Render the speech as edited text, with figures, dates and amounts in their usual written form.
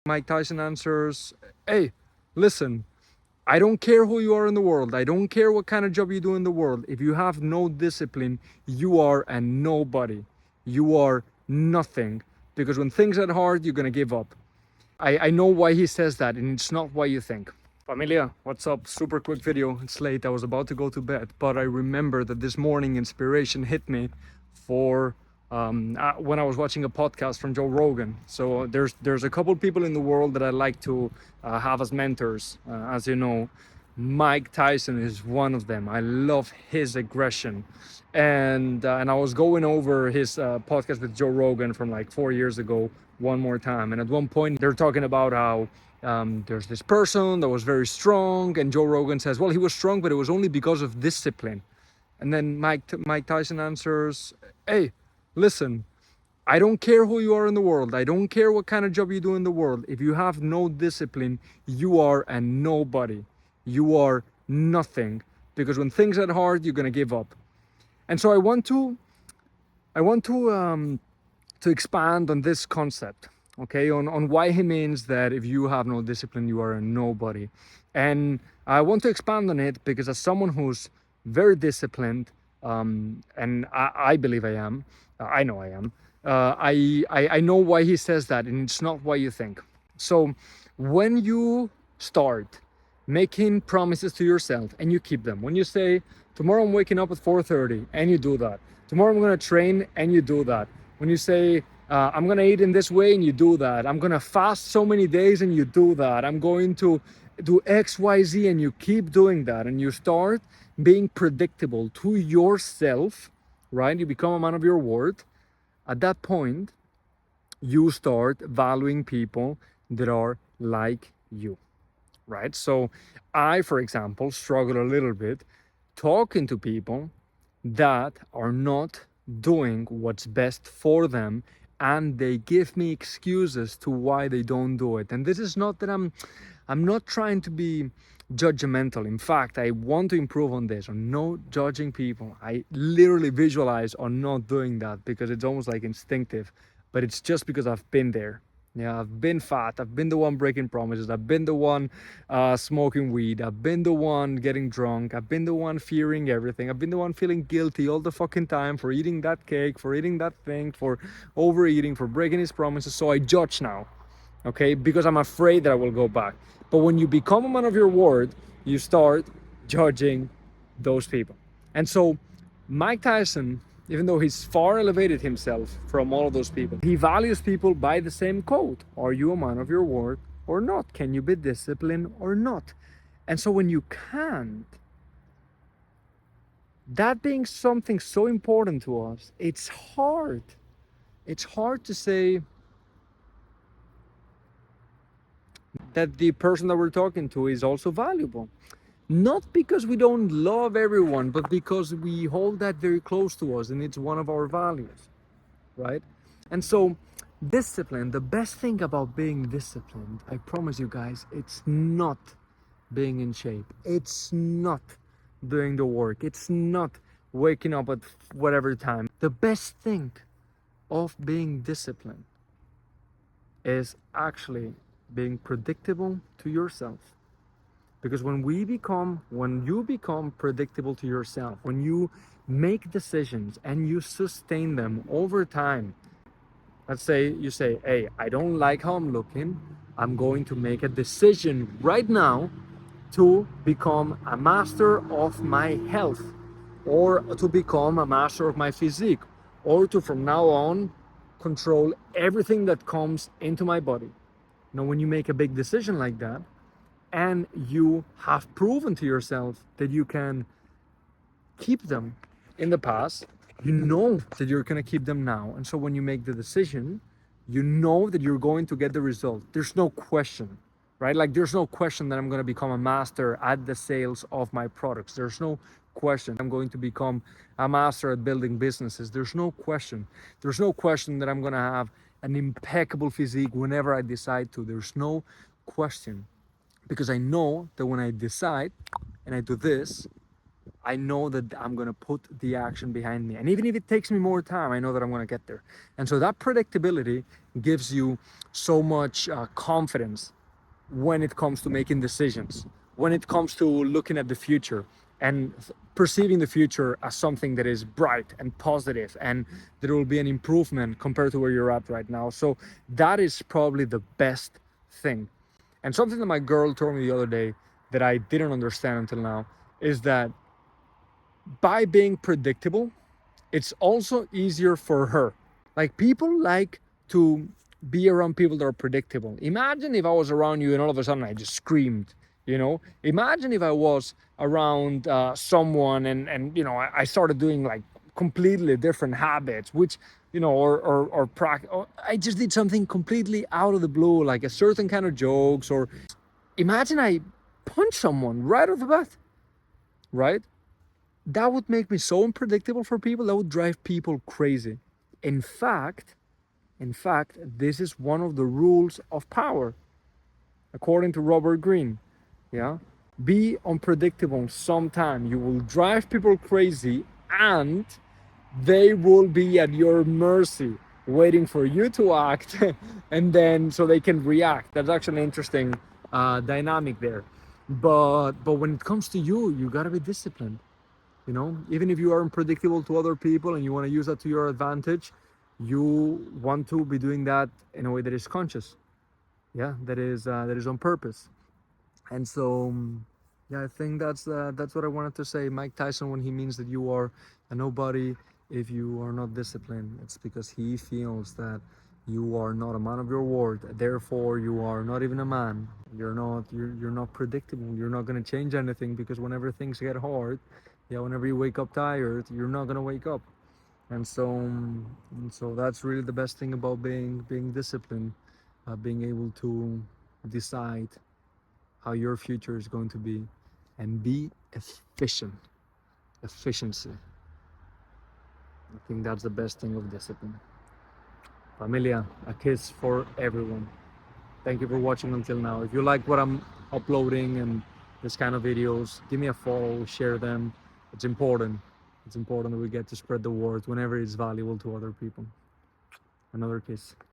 Mike Tyson answers, hey, listen, I don't care who you are in the world. I don't care what kind of job you do in the world. If you have no discipline, you are a nobody. You are nothing. Because when things get hard, you're going to give up. I know why he says that, and it's not why you think. Familia, what's up? Super quick video. It's late. I was about to go to bed, but I remember that this morning inspiration hit me for when I was watching a podcast from Joe Rogan. So there's a couple people in the world that I like to have as mentors. As you know, Mike Tyson is one of them. I love his aggression, and I was going over his podcast with Joe Rogan from like 4 years ago one more time. And at one point, they're talking about how there's this person that was very strong, and Joe Rogan says, well, he was strong, but it was only because of discipline. And then Mike Tyson answers, hey, listen, I don't care who you are in the world. I don't care what kind of job you do in the world. If you have no discipline, you are a nobody. You are nothing. Because when things get hard, you're gonna give up. And so I want to expand on this concept, okay, on why he means that if you have no discipline, you are a nobody. And I want to expand on it because as someone who's very disciplined, and I believe I am, I know I am, I know why he says that, and it's not why you think. So when you start making promises to yourself and you keep them, when you say, tomorrow I'm waking up at 4:30, and you do that. Tomorrow I'm gonna train, and you do that. When you say, I'm gonna eat in this way, and you do that. I'm gonna fast so many days, and you do that. I'm going to do X, Y, Z, and you keep doing that. And you start being predictable to yourself, right? You become a man of your word. At that point, you start valuing people that are like you, right? So I, for example, struggle a little bit talking to people that are not doing what's best for them, and they give me excuses to why they don't do it. And this is not that I'm not trying to be judgmental. In fact, I want to improve on this, on not judging people. I literally visualize on not doing that because it's almost like instinctive, but it's just because I've been there. Yeah, I've been fat. I've been the one breaking promises. I've been the one smoking weed. I've been the one getting drunk. I've been the one fearing everything. I've been the one feeling guilty all the fucking time for eating that cake, for eating that thing, for overeating, for breaking his promises. So I judge now, okay? Because I'm afraid that I will go back. But when you become a man of your word, you start judging those people. And so Mike Tyson, even though he's far elevated himself from all of those people, he values people by the same code. Are you a man of your word or not? Can you be disciplined or not? And so when you can't, that being something so important to us, it's hard. It's hard to say that the person that we're talking to is also valuable. Not because we don't love everyone, but because we hold that very close to us and it's one of our values, right? And so, discipline, the best thing about being disciplined, I promise you guys, it's not being in shape. It's not doing the work. It's not waking up at whatever time. The best thing of being disciplined is actually being predictable to yourself. Because when you become predictable to yourself, when you make decisions and you sustain them over time, let's say you say, hey, I don't like how I'm looking. I'm going to make a decision right now to become a master of my health, or to become a master of my physique, or to from now on control everything that comes into my body. Now, when you make a big decision like that, and you have proven to yourself that you can keep them in the past, you know that you're going to keep them now. And so when you make the decision, you know that you're going to get the result. There's no question, right? Like there's no question that I'm going to become a master at the sales of my products. There's no question I'm going to become a master at building businesses. There's no question. There's no question that I'm going to have an impeccable physique whenever I decide to. There's no question. Because I know that when I decide and I do this, I know that I'm going to put the action behind me. And even if it takes me more time, I know that I'm going to get there. And so that predictability gives you so much confidence when it comes to making decisions, when it comes to looking at the future and perceiving the future as something that is bright and positive, and there will be an improvement compared to where you're at right now. So that is probably the best thing. And something that my girl told me the other day that I didn't understand until now is that by being predictable, it's also easier for her. Like, people like to be around people that are predictable. Imagine if I was around you and all of a sudden I just screamed, you know? Imagine if I was around someone and you know, I started doing like completely different habits, which, you know, or I just did something completely out of the blue, like a certain kind of jokes, or imagine I punch someone right off the bat, right? That would make me so unpredictable for people. That would drive people crazy. In fact, this is one of the rules of power, according to Robert Greene. Yeah, be unpredictable. Sometime you will drive people crazy, and they will be at your mercy, waiting for you to act, and then so they can react. That's actually an interesting dynamic there. But when it comes to you, you gotta be disciplined. You know, even if you are unpredictable to other people and you want to use that to your advantage, you want to be doing that in a way that is conscious. Yeah, that is on purpose. And so yeah, I think that's what I wanted to say. Mike Tyson, when he means that you are a nobody if you are not disciplined, it's because he feels that you are not a man of your word, therefore you are not even a man. You're not predictable. You're not going to change anything, because whenever things get hard, yeah, whenever you wake up tired, you're not going to wake up. And so that's really the best thing about being disciplined, being able to decide how your future is going to be, and be efficiency. I think that's the best thing of discipline. Familia, a kiss for everyone. Thank you for watching until now. If you like what I'm uploading and this kind of videos, give me a follow, share them. It's important. It's important that we get to spread the word whenever it's valuable to other people. Another kiss.